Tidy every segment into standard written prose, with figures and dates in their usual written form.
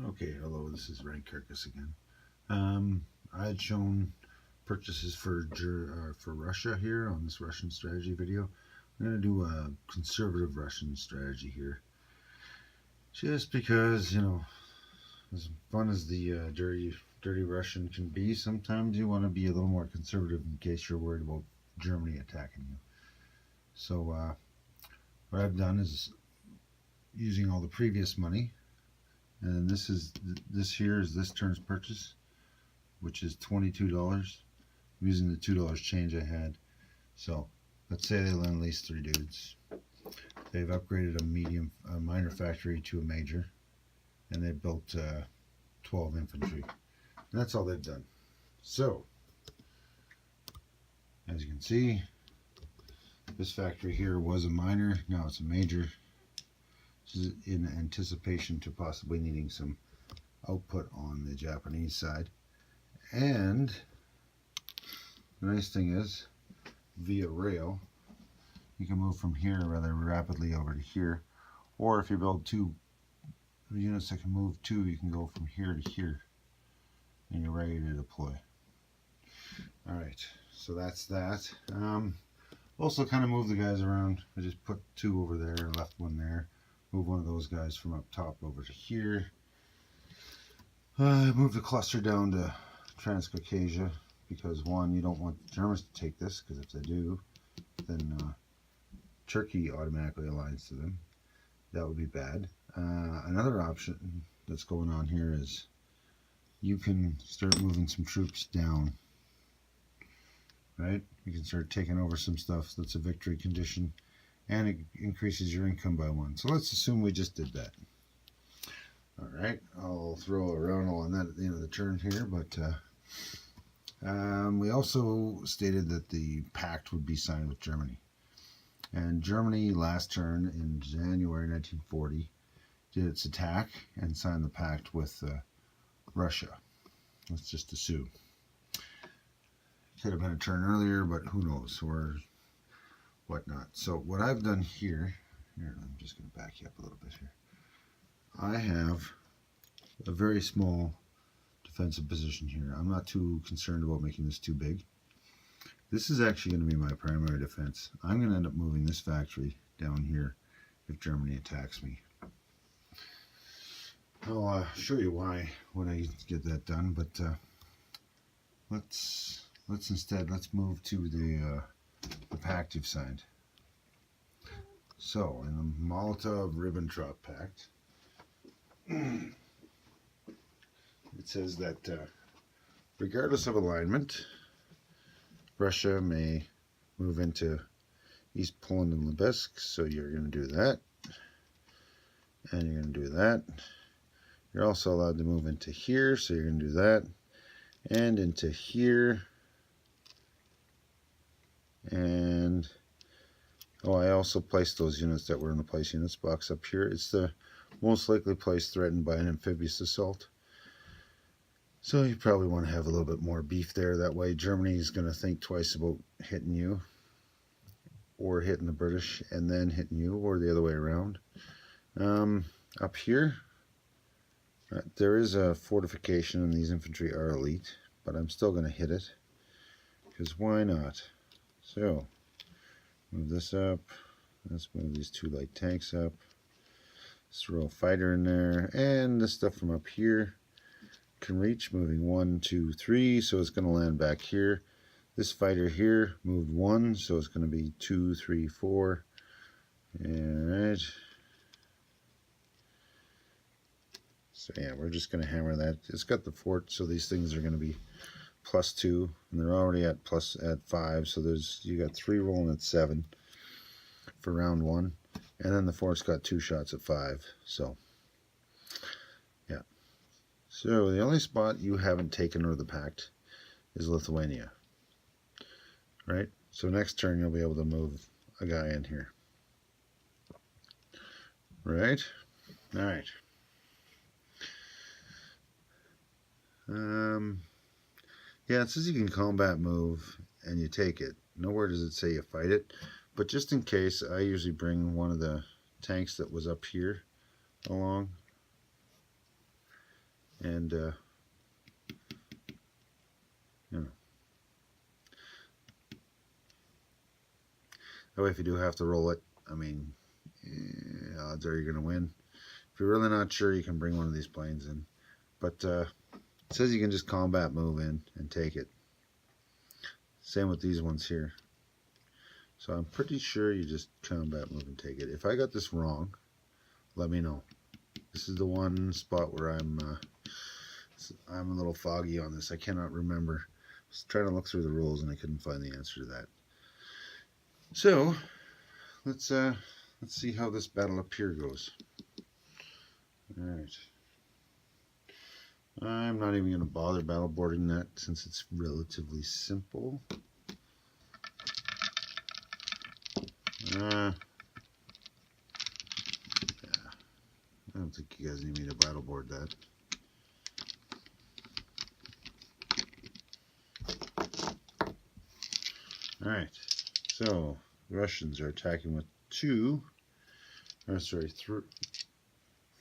Okay, hello, this is Rank Carcass again. I had shown purchases for Russia here on this Russian strategy video. I'm going to do a conservative Russian strategy here. Just because, as fun as the dirty Russian can be, sometimes you want to be a little more conservative in case you're worried about Germany attacking you. So, what I've done is using all the previous money, and this here is this turn's purchase, which is $22. I'm using the $2 change I had. So let's say they lend lease 3 dudes. They've upgraded a minor factory to a major, and they built 12 infantry. And that's all they've done. So as you can see, this factory here was a minor, now it's a major. This is in anticipation to possibly needing some output on the Japanese side. And the nice thing is, via rail, you can move from here rather rapidly over to here. Or if you build 2 units that can move 2, you can go from here to here. And you're ready to deploy. Alright, so that's that. Also kind of move the guys around. I just put 2 over there, left 1 there. Move one of those guys from up top over to here. Move the cluster down to Transcaucasia, because 1, you don't want the Germans to take this, because if they do, then Turkey automatically aligns to them. That would be bad. Another option that's going on here is you can start moving some troops down, right? You can start taking over some stuff that's a victory condition, and it increases your income by 1. So let's assume we just did that. Alright, I'll throw a roundel on that at the end of the turn here, but we also stated that the pact would be signed with Germany. And Germany last turn in January 1940 did its attack and signed the pact with Russia. Let's just assume. Could have been a turn earlier, but who knows, or whatnot. So what I've done here, I'm just going to back you up a little bit here. I have a very small defensive position here. I'm not too concerned about making this too big. This is actually going to be my primary defense. I'm going to end up moving this factory down here if Germany attacks me. I'll show you why when I get that done, but let's move to the pact you've signed. So in the Molotov-Ribbentrop Pact, it says that regardless of alignment, Russia may move into East Poland and Lubelsk, so you're going to do that, and you're going to do that. You're also allowed to move into here, so you're going to do that, and into here, and I also placed those units that were in the place units box up here. It's the most likely place threatened by an amphibious assault. So you probably want to have a little bit more beef there. That way Germany is going to think twice about hitting you, or hitting the British and then hitting you, or the other way around. Up here, there is a fortification and these infantry are elite, but I'm still going to hit it, because why not? So, move this up. Let's move these 2 light tanks up. Let's throw a fighter in there, and this stuff from up here can reach, moving 1, 2, 3, so it's going to land back here. This fighter here moved 1, so it's going to be 2, 3, 4. Alright. So yeah, we're just going to hammer that. It's got the fort, so these things are going to be +2, and they're already at 5, so you got 3 rolling at 7 for round 1, and then the fort's got 2 shots at 5. So yeah. So the only spot you haven't taken over the pact is Lithuania, right? So next turn you'll be able to move a guy in here, right? All right. Yeah, it says you can combat move and you take it. Nowhere does it say you fight it, but just in case, I usually bring one of the tanks that was up here along. And you know, that way if you do have to roll it, I mean, odds are you're going to win. If you're really not sure, you can bring one of these planes in. But it says you can just combat move in and take it. Same with these ones here. So I'm pretty sure you just combat move and take it. If I got this wrong, let me know. This is the one spot where I'm a little foggy on this. I cannot remember. I was trying to look through the rules and I couldn't find the answer to that. So let's see how this Battle of Pier goes. All right. I'm not even going to bother battle boarding that since it's relatively simple. Yeah. I don't think you guys need me to battle board that. Alright, so the Russians are attacking with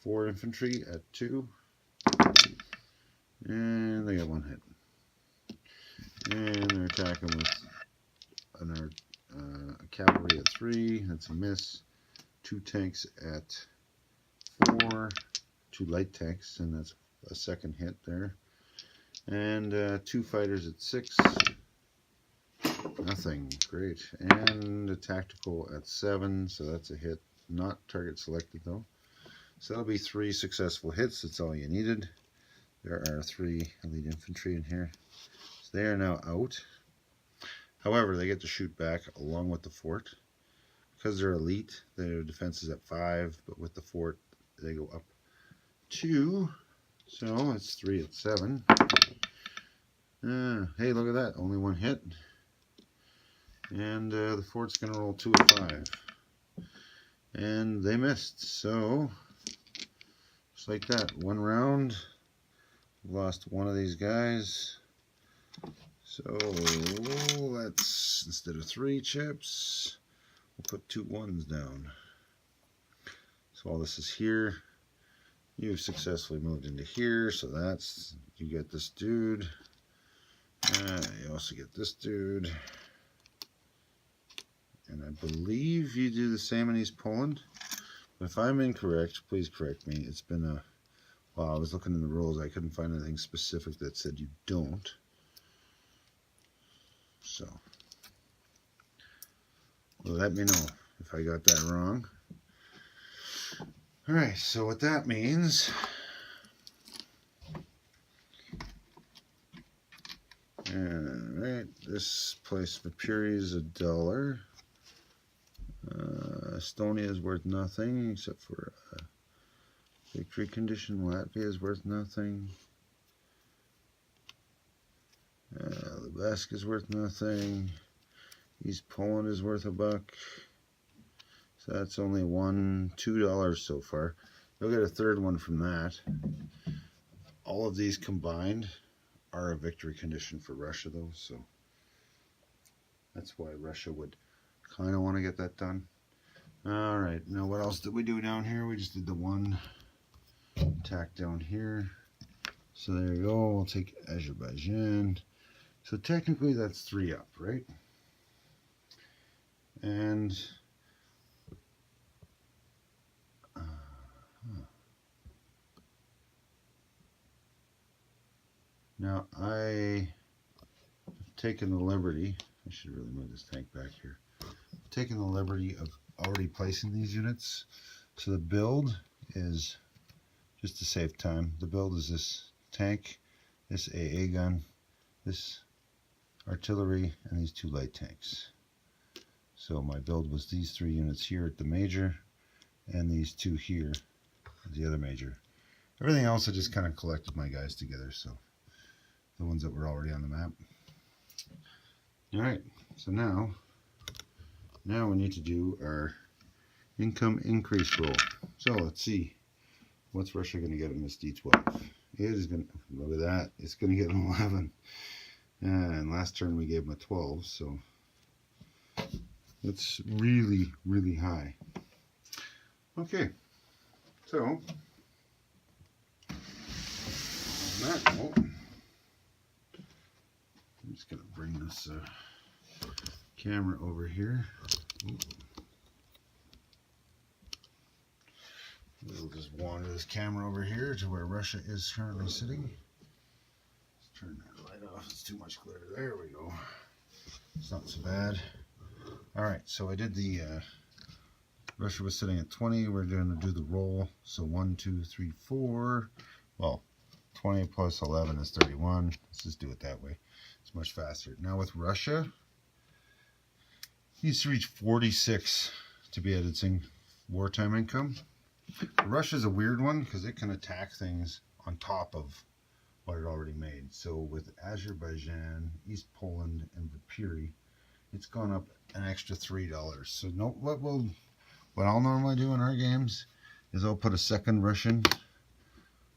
4 infantry at 2. And they got 1 hit. And they're attacking with a cavalry at 3. That's a miss. 2 tanks at 4. 2 light tanks, and that's a second hit there. And 2 fighters at 6. Nothing. Great. And a tactical at 7, so that's a hit. Not target selected though. So that'll be 3 successful hits. That's all you needed. There are 3 elite infantry in here. So they are now out. However, they get to shoot back along with the fort. Because they're elite, their defense is at 5, but with the fort, they go up 2. So it's 3 at 7. Hey, look at that. Only 1 hit. And the fort's going to roll 2 at 5. And they missed. So, just like that. 1 round. Lost 1 of these guys. So, let's, instead of 3 chips, we'll put 2 1s down. So all this is here. You've successfully moved into here. So that's, you get this dude. You also get this dude. And I believe you do the same in East Poland. But if I'm incorrect, please correct me. It's been a while. I was looking in the rules. I couldn't find anything specific that said you don't. So, well, let me know if I got that wrong. Alright, so what that means... Alright, this place, Mapuri, is $1. Estonia is worth nothing except for victory condition. Latvia is worth nothing. Lubelsk is worth nothing. East Poland is worth $1. So that's only $2 so far. You'll get a third one from that. All of these combined are a victory condition for Russia though, so that's why Russia would kind of want to get that done. Alright, now what else did we do down here? We just did the 1 attack down here. So there you go, we'll take Azerbaijan. So technically that's 3 up, right? And now I have taken the liberty, I should really move this tank back here. I've taken the liberty of already placing these units. So the build is, just to save time, the build is this tank, this AA gun, this artillery, and these 2 light tanks. So my build was these 3 units here at the major, and these 2 here at the other major. Everything else I just kind of collected my guys together, so the ones that were already on the map. Alright, so now we need to do our income increase roll. So let's see, what's Russia going to get in this D12? It is going to, look at that, it's going to get an 11. And last turn we gave them a 12, so that's really, really high. Okay, so that note, I'm just going to bring this camera over here. We'll just wander this camera over here to where Russia is currently sitting. Let's turn that light off. It's too much glare. There we go. It's not so bad. Alright, so I did the Russia was sitting at 20. We're going to do the roll. So 1, 2, 3, 4. Well, 20 plus 11 is 31. Let's just do it that way. It's much faster. Now with Russia, it needs to reach 46 to be at its wartime income. Russia's a weird one because it can attack things on top of what it already made. So with Azerbaijan, East Poland, and Vipiri, it's gone up an extra $3. So what I'll normally do in our games is I'll put a second Russian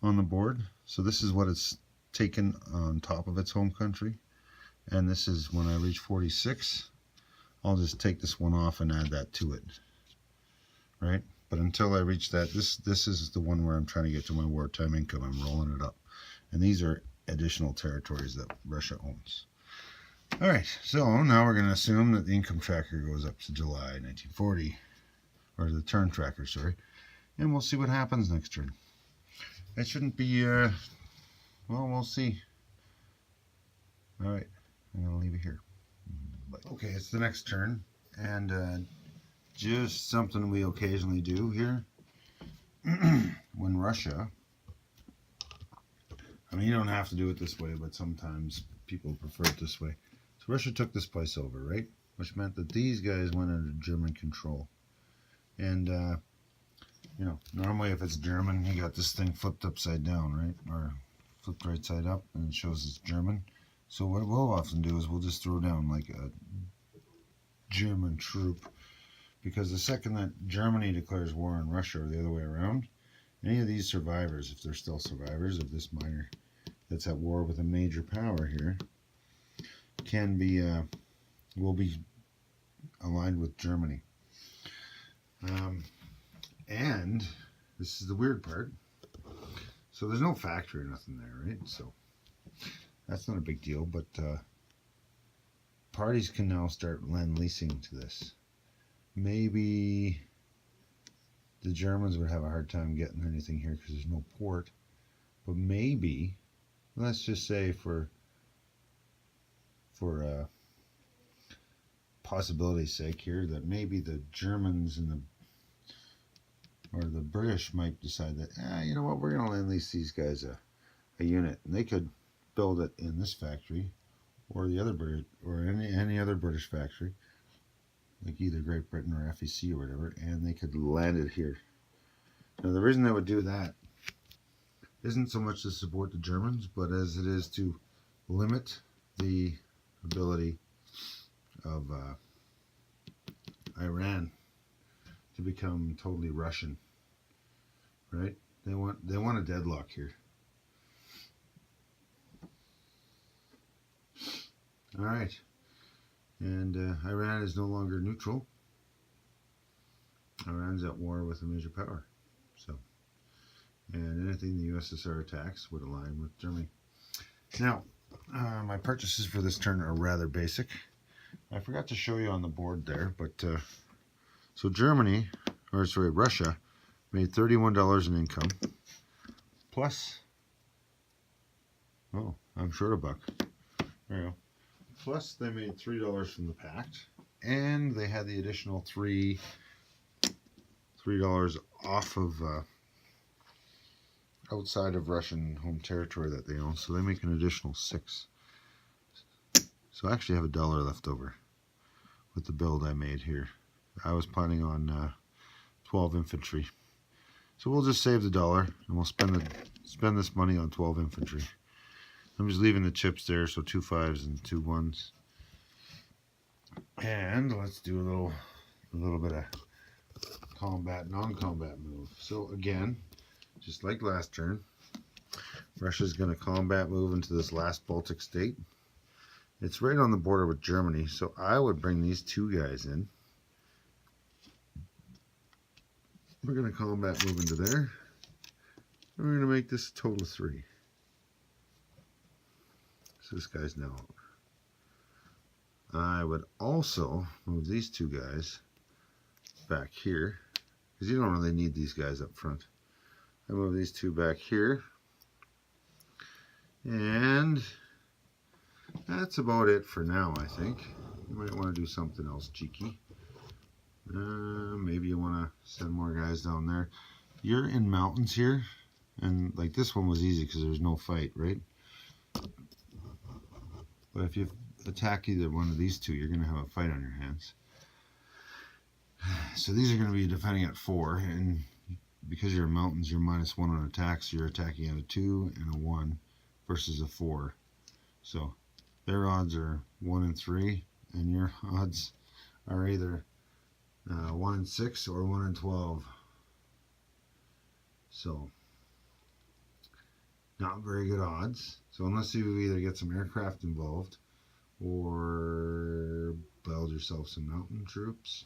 on the board. So this is what it's taken on top of its home country. And this is when I reach 46. I'll just take this one off and add that to it. Right? But until I reach that, this is the one where I'm trying to get to my wartime income. I'm rolling it up. And these are additional territories that Russia owns. Alright, so now we're going to assume that the income tracker goes up to July 1940. Or the turn tracker, sorry. And we'll see what happens next turn. It shouldn't be, well, we'll see. Alright, I'm going to leave it here. Okay, it's the next turn. And just something we occasionally do here. When Russia, I mean, you don't have to do it this way, but sometimes people prefer it this way. So Russia took this place over, right? Which meant that these guys went under German control. And, you know, normally if it's German, you got this thing flipped upside down, right? Or flipped right side up, and it shows it's German. So what we'll often do is we'll just throw down like a German troop. Because the second that Germany declares war on Russia or the other way around, any of these survivors, if they're still survivors of this minor that's at war with a major power here, can be, will be aligned with Germany. And this is the weird part. So there's no factory or nothing there, right? So that's not a big deal, but parties can now start lend-leasing to this. Maybe the Germans would have a hard time getting anything here because there's no port. But maybe, let's just say for possibility's sake here, that maybe the Germans and the British might decide that, you know what, we're going to lend lease these guys a unit, and they could build it in this factory or the other British or any other British factory, like either Great Britain or FEC or whatever, and they could land it here. Now the reason they would do that isn't so much to support the Germans, but as it is to limit the ability of Iran to become totally Russian, right? They want a deadlock here. All right, and Iran is no longer neutral. Iran's at war with a major power, so, and anything the USSR attacks would align with Germany. Now, my purchases for this turn are rather basic. I forgot to show you on the board there, but so Russia made $31 in income, plus, oh, I'm short a buck. There you go. Plus, they made $3 from the pact, and they had the additional $3 off of outside of Russian home territory that they own, so they make an additional $6. So I actually have $1 left over with the build I made here. I was planning on 12 infantry, so we'll just save the $1 and we'll spend this money on 12 infantry. I'm just leaving the chips there, so 2 5s and 2 1s. And let's do a little bit of combat, non-combat move. So again, just like last turn, Russia's going to combat move into this last Baltic state. It's right on the border with Germany, so I would bring these two guys in. We're going to combat move into there. And we're going to make this a total of 3. So this guy's now out. I would also move these two guys back here, because you don't really need these guys up front. I move these two back here, and that's about it for now, I think. You might want to do something else cheeky. Maybe you want to send more guys down there. You're in mountains here, and like this one was easy because there's no fight, right? But if you attack either one of these two, you're going to have a fight on your hands. So these are going to be defending at 4, and because you're in mountains, you're -1 on attacks. So you're attacking at a 2 and a 1 versus a 4. So their odds are 1 and 3, and your odds are either 1 and 6 or 1 and 12. So not very good odds. So unless you either get some aircraft involved or build yourself some mountain troops,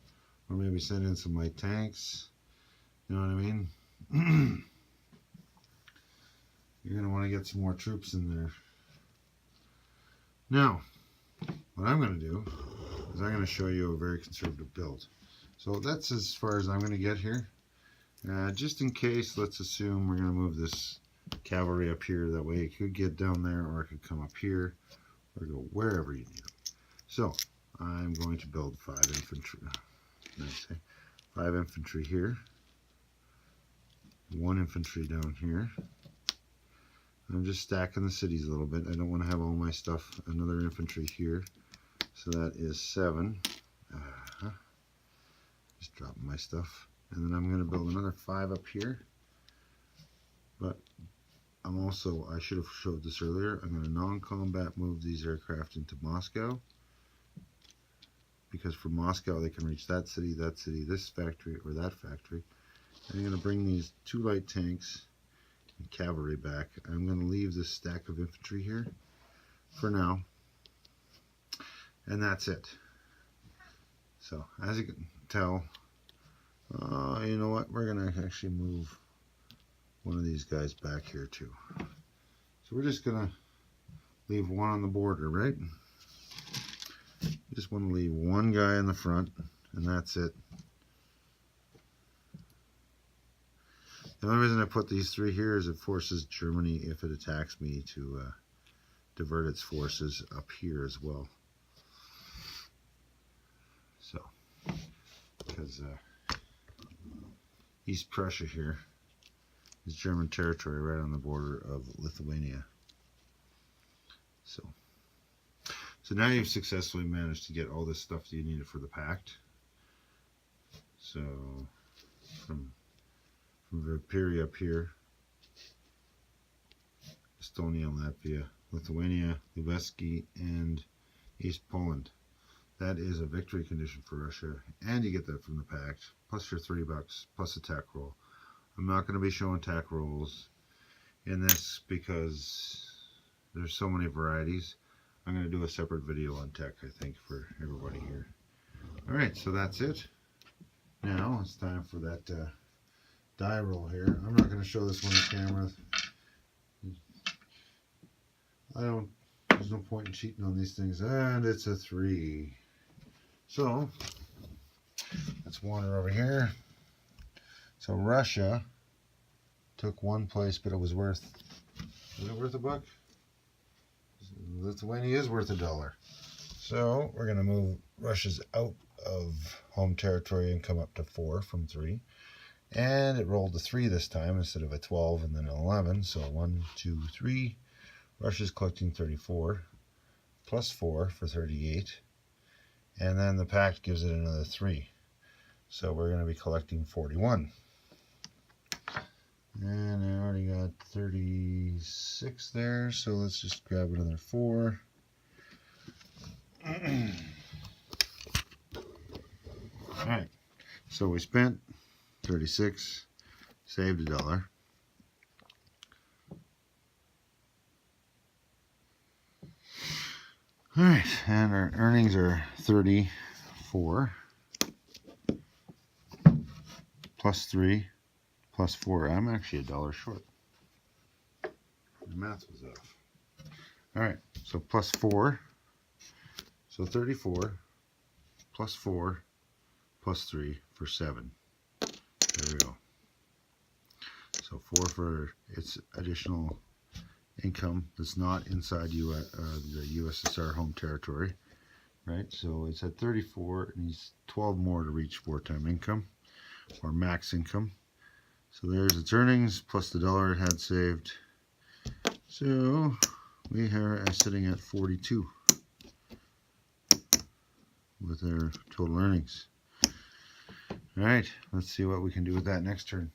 or maybe send in some light tanks, you know what I mean? You're going to want to get some more troops in there. Now, what I'm going to do is I'm going to show you a very conservative build. So that's as far as I'm going to get here. Just in case, let's assume we're going to move this cavalry up here. That way it could get down there, or it could come up here, or go wherever you need it. So I'm going to build 5 infantry. Let's say 5 infantry here, 1 infantry down here. I'm just stacking the cities a little bit. I don't want to have all my stuff, another infantry here. So that is 7. Just dropping my stuff. And then I'm going to build another 5 up here. But I'm also, I should have showed this earlier, I'm going to non-combat move these aircraft into Moscow. Because from Moscow they can reach that city, this factory, or that factory. And I'm going to bring these 2 light tanks and cavalry back. I'm going to leave this stack of infantry here for now. And that's it. So, as you can tell, you know what, we're going to actually move one of these guys back here too. So we're just going to leave one on the border, right? Just want to leave one guy in the front, and that's it. The only reason I put these 3 here is it forces Germany, if it attacks me, to divert its forces up here as well. So, because East Prussia here is German territory right on the border of Lithuania. So now you've successfully managed to get all this stuff that you needed for the pact. So from Valkyria up here, Estonia, Latvia, Lithuania, Lubelski, and East Poland. That is a victory condition for Russia, and you get that from the pact, plus your $3, plus attack roll. I'm not going to be showing attack rolls in this because there's so many varieties. I'm going to do a separate video on tech, I think, for everybody here. Alright, so that's it. Now it's time for that die roll here. I'm not going to show this one on camera. There's no point in cheating on these things. And it's a 3. So, let's wander over here. So Russia took 1 place, but it was worth, was it worth $1? Lithuania is worth $1. So we're going to move Russia's out of home territory and come up to 4 from 3. And it rolled a 3 this time instead of a 12 and then an 11. So 1, 2, 3. Russia's collecting 34 plus 4 for 38. And then the pact gives it another 3. So we're going to be collecting 41. And I already got 36 there, so let's just grab another 4. Alright, so we spent 36, saved $1. Alright, and our earnings are 34 plus 3 plus 4. I'm actually $1 short. The math was off. Alright, so plus 4. So 34 plus 4 plus 3 for 7. There we go. So 4 for its additional income that's not inside the USSR home territory. Right, so it's at 34. It needs 12 more to reach wartime income or max income. So there's its earnings plus the dollar it had saved. So we are sitting at 42 with our total earnings. Alright, let's see what we can do with that next turn.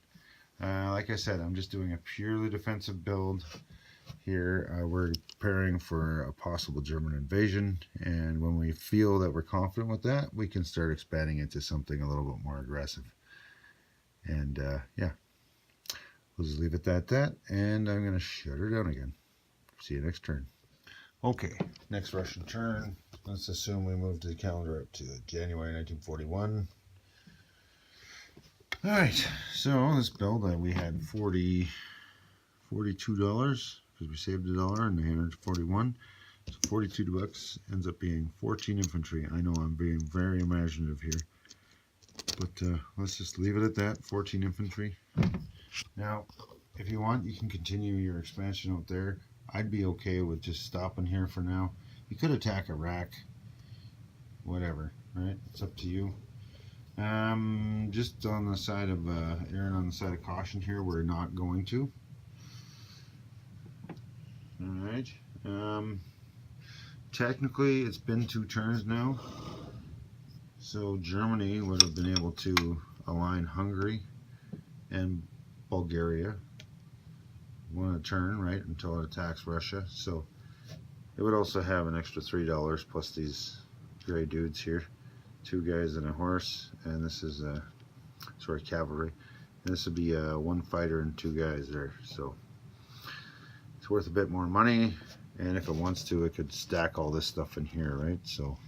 Like I said, I'm just doing a purely defensive build here. We're preparing for a possible German invasion, and when we feel that we're confident with that, we can start expanding into something a little bit more aggressive. And yeah, we'll just leave it at that, and I'm going to shut her down again. See you next turn. Okay, next Russian turn. Let's assume we move the calendar up to January 1941. Alright, so this build we had $42 because we saved $1 and 941. So 42 bucks ends up being 14 infantry. I know I'm being very imaginative here, but let's just leave it at that, 14 infantry. Now, if you want, you can continue your expansion out there. I'd be okay with just stopping here for now. You could attack Iraq, whatever, right? It's up to you. Just on the side of erring on the side of caution here, we're not going to. Alright. Technically, it's been 2 turns now. So Germany would have been able to align Hungary and Bulgaria one a turn, right, until it attacks Russia. So it would also have an extra $3 plus these gray dudes here. 2 guys and a horse, and this is cavalry. And this would be 1 fighter and 2 guys there. So it's worth a bit more money, and if it wants to, it could stack all this stuff in here, right? So,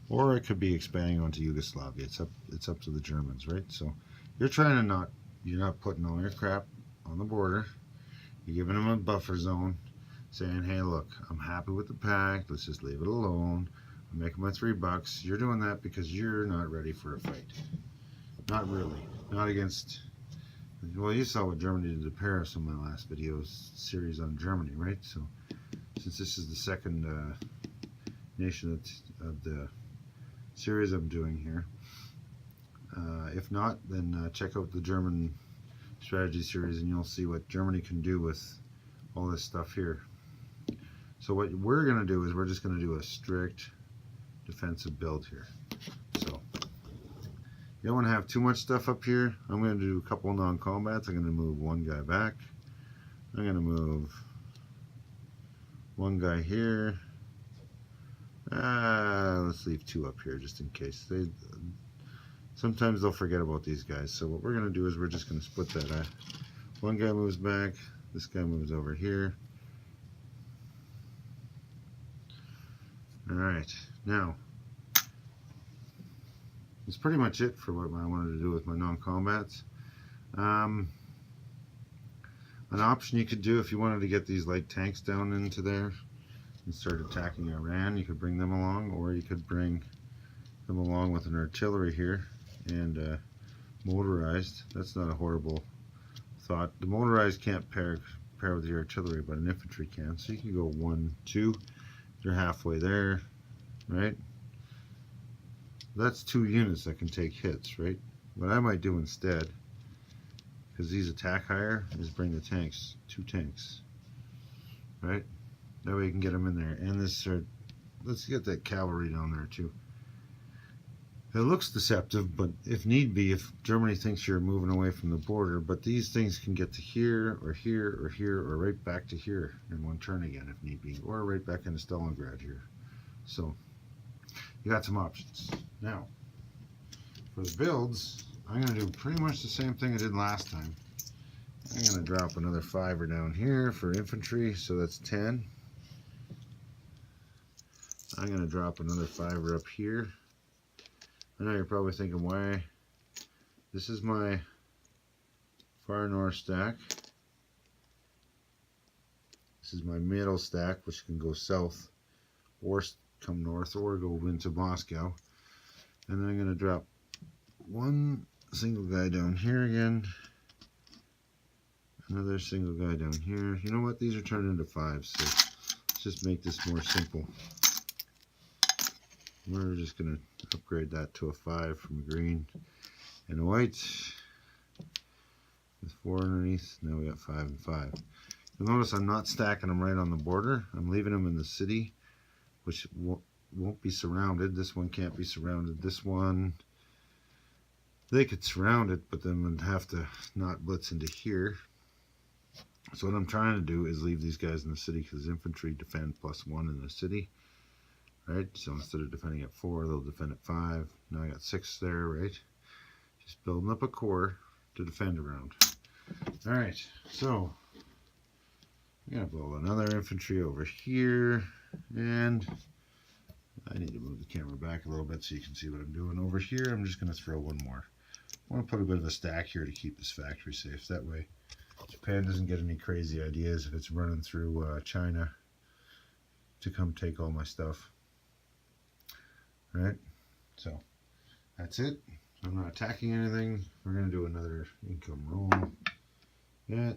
or it could be expanding onto Yugoslavia. It's up to the Germans, right? So you're trying to you're not putting all your crap on the border. You're giving them a buffer zone, saying, hey, look, I'm happy with the pact. Let's just leave it alone. I'm making my $3. You're doing that because you're not ready for a fight. Not really. Not against. Well, you saw what Germany did to Paris in my last video series on Germany, right? So, since this is the second nation of the series I'm doing here, if not, then check out the German strategy series, and you'll see what Germany can do with all this stuff here. So what we're going to do is we're just going to do a strict defensive build here. So you don't want to have too much stuff up here. I'm going to do a couple non-combats. I'm going to move 1 guy back. I'm going to move 1 guy here. Let's leave 2 up here just in case. Sometimes they'll forget about these guys. So what we're going to do is we're just going to split that. 1 guy moves back. This guy moves over here. Alright, now that's pretty much it for what I wanted to do with my non-combats. An option you could do if you wanted to get these light tanks down into there and start attacking Iran, you could bring them along, or you could bring them along with an artillery here and motorized. That's not a horrible thought. The motorized can't pair with the artillery, but an infantry can. So you can go 1, 2. They're halfway there, right? That's 2 units that can take hits, right? What I might do instead, because these attack higher, is bring the tanks, 2 tanks, right? That way you can get them in there. And this, let's get that cavalry down there too. It looks deceptive, but if need be, if Germany thinks you're moving away from the border, but these things can get to here, or here, or here, or right back to here in 1 turn again if need be, or right back into Stalingrad here. So, you got some options. Now, for the builds, I'm going to do pretty much the same thing I did last time. I'm going to drop another 5er down here for infantry, so that's 10. I'm going to drop another 5er up here. I know you're probably thinking, why? This is my far north stack. This is my middle stack, which can go south or come north or go into Moscow. And then I'm going to drop one single guy down here again. Another single guy down here. You know what? These are turned into 5s, so let's just make this more simple. We're just going to upgrade that to a 5 from a green and a white. With 4 underneath. Now we got 5 and 5. You'll notice I'm not stacking them right on the border. I'm leaving them in the city, which won't be surrounded. This one can't be surrounded. This one, they could surround it, but then would have to not blitz into here. So what I'm trying to do is leave these guys in the city because infantry defend +1 in the city, right? So instead of defending at 4, they'll defend at 5. Now I got 6 there, right? Just building up a core to defend around. All right, so I'm gonna build another infantry over here, and I need to move the camera back a little bit so you can see what I'm doing over here. I'm just gonna throw one more. I want to put a bit of a stack here to keep this factory safe. That way Japan doesn't get any crazy ideas if it's running through China to come take all my stuff. All right, so that's it. I'm not attacking anything. We're going to do another income roll. Yeah,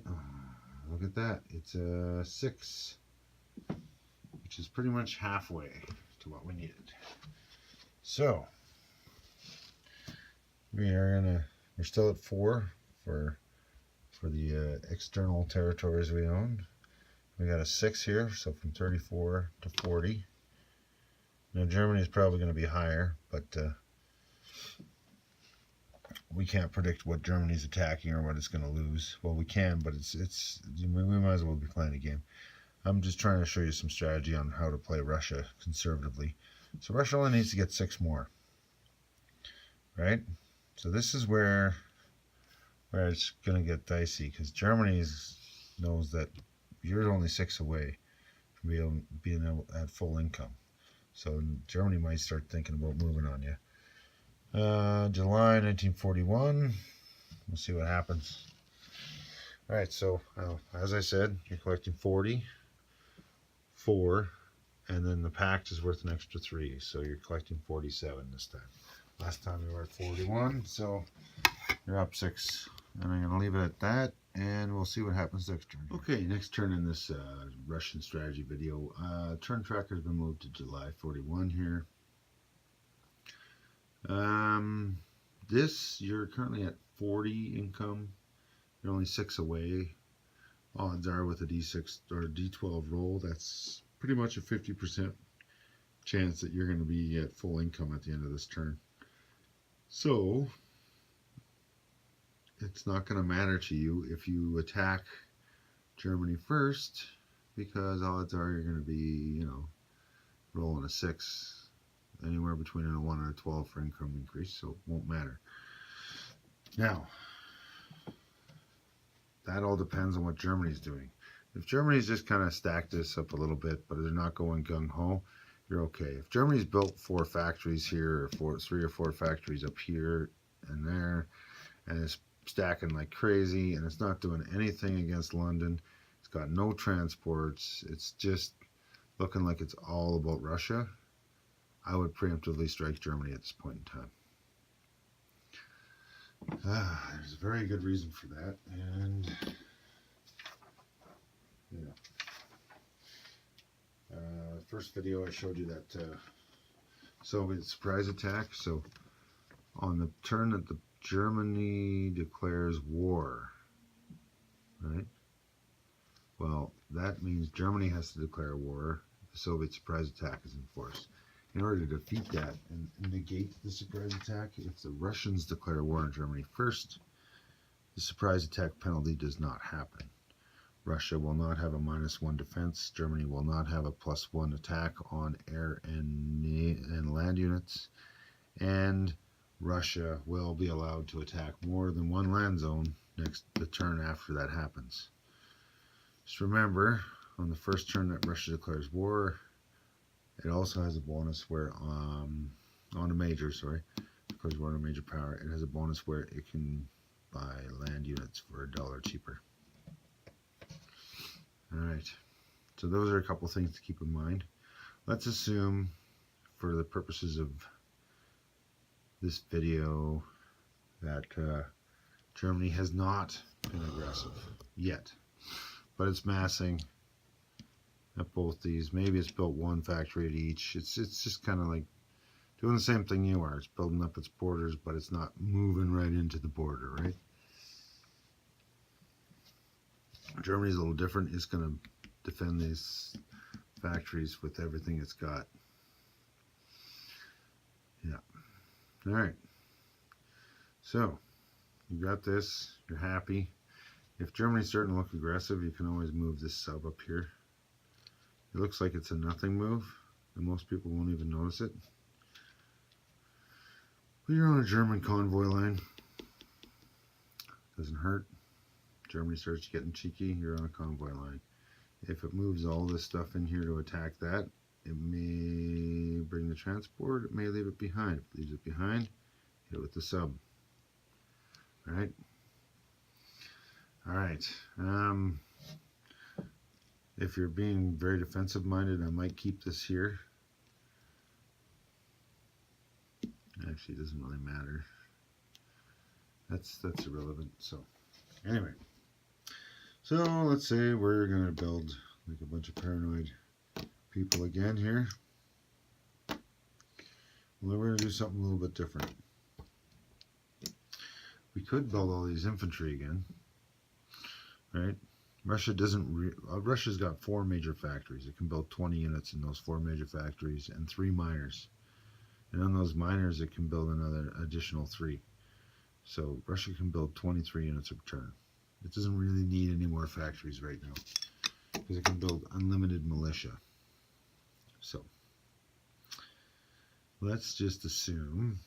look at that. It's a 6, which is pretty much halfway to what we needed. So we're still at 4 for the external territories we own. We got a 6 here, so from 34 to 40. Now Germany is probably going to be higher, but we can't predict what Germany's attacking or what it's going to lose. Well, we can, but we might as well be playing a game. I'm just trying to show you some strategy on how to play Russia conservatively. So Russia only needs to get 6 more, right? So this is where it's going to get dicey, because Germany knows that you're only 6 away from being at full income. So Germany might start thinking about moving on you. July 1941. We'll see what happens. All right, so as I said, you're collecting 40, 4, and then the pact is worth an extra 3, so you're collecting 47 this time. Last time you were at 41, so you're up 6. And I'm going to leave it at that, and we'll see what happens next turn. Okay, next turn in this Russian strategy video. Turn tracker has been moved to July 41 here. You're currently at 40 income. You're only 6 away. Odds are with a D6 or a D12 roll, that's pretty much a 50% chance that you're going to be at full income at the end of this turn. So it's not going to matter to you if you attack Germany first, because odds are you're going to be, rolling a 6, anywhere between a 1 and a 12 for income increase, so it won't matter. Now, that all depends on what Germany's doing. If Germany's just kind of stacked this up a little bit, but they're not going gung-ho, you're okay. If Germany's built 4 factories here, or 3 or 4 factories up here and there, and it's stacking like crazy, and it's not doing anything against London, it's got no transports, it's just looking like it's all about Russia, I would preemptively strike Germany at this point in time. There's a very good reason for that, and first video I showed you that Soviet surprise attack. So on the turn that the Germany declares war, right? Well, that means Germany has to declare war. The Soviet surprise attack is enforced. In order to defeat that and negate the surprise attack, if the Russians declare war on Germany first, the surprise attack penalty does not happen. Russia will not have a -1 defense. Germany will not have a +1 attack on air and land units. And Russia will be allowed to attack more than 1 land zone the turn after that happens. Just remember, on the first turn that Russia declares war, it also has a bonus where, on a major, declares war on a major power, it has a bonus where it can buy land units for $1 cheaper. Alright, So those are a couple things to keep in mind. Let's assume, for the purposes of this video, that Germany has not been aggressive yet, but it's massing at both these. Maybe it's built one factory at each. It's just kind of like doing the same thing you are. It's building up its borders, but it's not moving right into the border, right? Germany's a little different. It's going to defend these factories with everything it's got. Yeah. All right. So you got this. You're happy. If Germany's starting to look aggressive, you can always move this sub up here. It looks like it's a nothing move, and most people won't even notice it. But you're on a German convoy line. Doesn't hurt. Germany starts getting cheeky, you're on a convoy line. If it moves all this stuff in here to attack that, it may bring the transport, it may leave it behind. If it leaves it behind, hit it with the sub. Alright? Alright. If you're being very defensive minded, I might keep this here. Actually, it doesn't really matter. That's irrelevant. So, anyway. So, let's say we're going to build like a bunch of paranoid people again here. Well, we're going to do something a little bit different. We could build all these infantry again. Right? Russia's got 4 major factories. It can build 20 units in those 4 major factories and 3 miners. And on those miners, it can build another additional 3. So Russia can build 23 units a turn. It doesn't really need any more factories right now because it can build unlimited militia. So let's just assume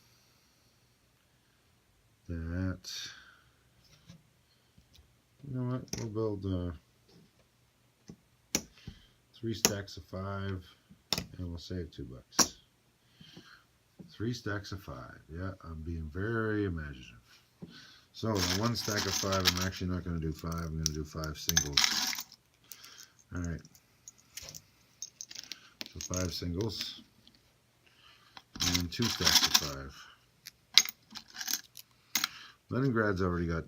that, you know what, we'll build 3 stacks of 5 and we'll save $2. 3 stacks of 5. Yeah, I'm being very imaginative. So, the 1 stack of 5, I'm actually not going to do 5. I'm going to do 5 singles. Alright. So, 5 singles. And 2 stacks of 5. Leningrad's already got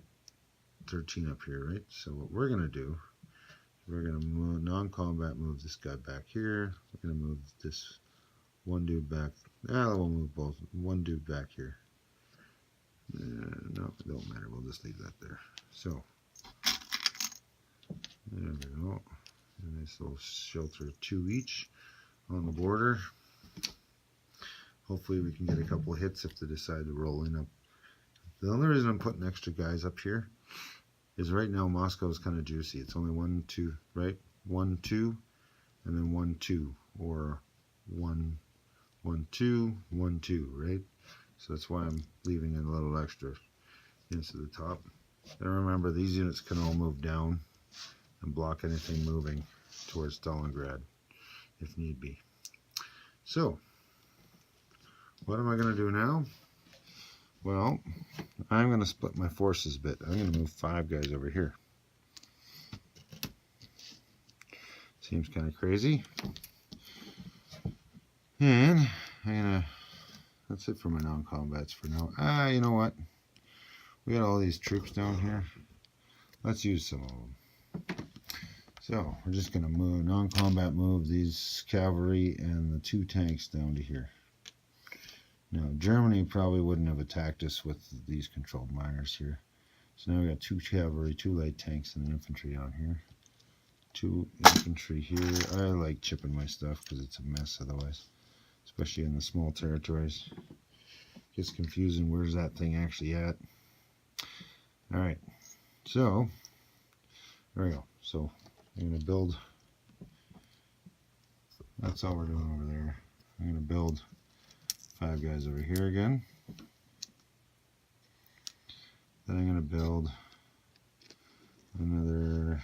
13 up here, right? So, what we're going to do, we're going to move non-combat, move this guy back here. We're going to move this one dude back. We'll move both. One dude back here. No, it don't matter. We'll just leave that there. So, there we go. A nice little shelter of 2 each on the border. Hopefully we can get a couple of hits if they decide to roll in up. The only reason I'm putting extra guys up here is right now Moscow is kind of juicy. It's only 1, 2, right? 1, 2, and then 1, 2, or 1, 1, 2, 1, 2, right? So that's why I'm leaving in a little extra into the top. And remember, these units can all move down and block anything moving towards Stalingrad if need be. So, what am I going to do now? Well, I'm going to split my forces a bit. I'm going to move 5 guys over here. Seems kind of crazy. And I'm going to, that's it for my non-combats for now. You know what? We got all these troops down here. Let's use some of them. So, we're just going to move, non-combat move these cavalry and the 2 tanks down to here. Now, Germany probably wouldn't have attacked us with these controlled miners here. So now we got 2 cavalry, 2 light tanks, and infantry on here. 2 infantry here. I like chipping my stuff because it's a mess otherwise. Especially in the small territories. Gets confusing, where's that thing actually at? Alright, so, there we go. So, I'm going to build, that's all we're doing over there. I'm going to build 5 guys over here again. Then I'm going to build another,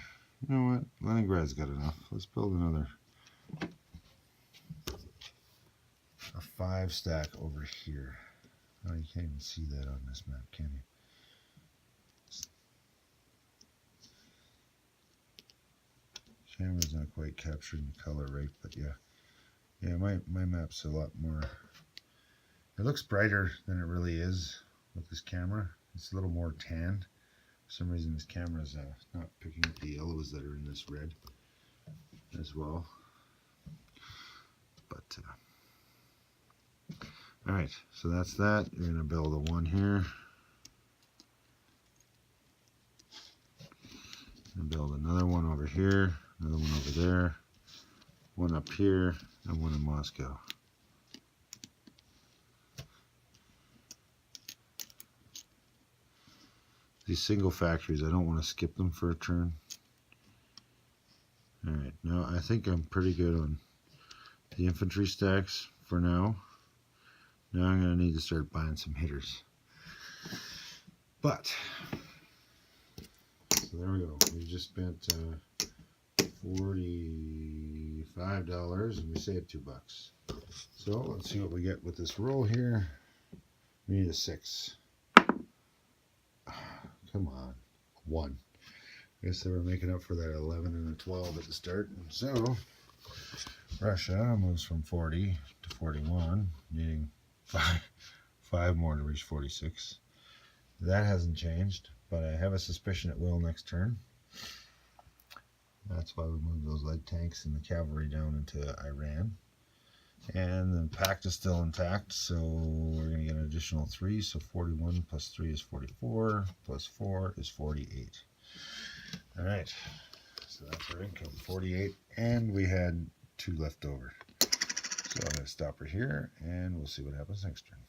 you know what, Leningrad's got enough. Let's build another, a 5 stack over here. Oh, you can't even see that on this map, can you? Camera's not quite capturing the color right, but yeah, my map's a lot more. It looks brighter than it really is with this camera. It's a little more tan. For some reason, this camera's not picking up the yellows that are in this red as well. But all right, so that's that. You're gonna build a one here. And build another one over here, another one over there, one up here, and one in Moscow. These single factories, I don't want to skip them for a turn. Alright, now I think I'm pretty good on the infantry stacks for now. Now I'm going to need to start buying some hitters. But, so there we go. We just spent $45 and we saved $2. So let's see what we get with this roll here. We need a 6. Come on, 1. I guess they were making up for that 11 and a 12 at the start. So Russia moves from 40 to 41, needing 5 more to reach 46. That hasn't changed, but I have a suspicion it will next turn. That's why we moved those light tanks and the cavalry down into Iran. And the pact is still intact, so we're going to get an additional 3. So 41 plus 3 is 44, plus 4 is 48. All right, so that's our income, 48, and we had 2 left over. So I'm going to stop right here, and we'll see what happens next turn.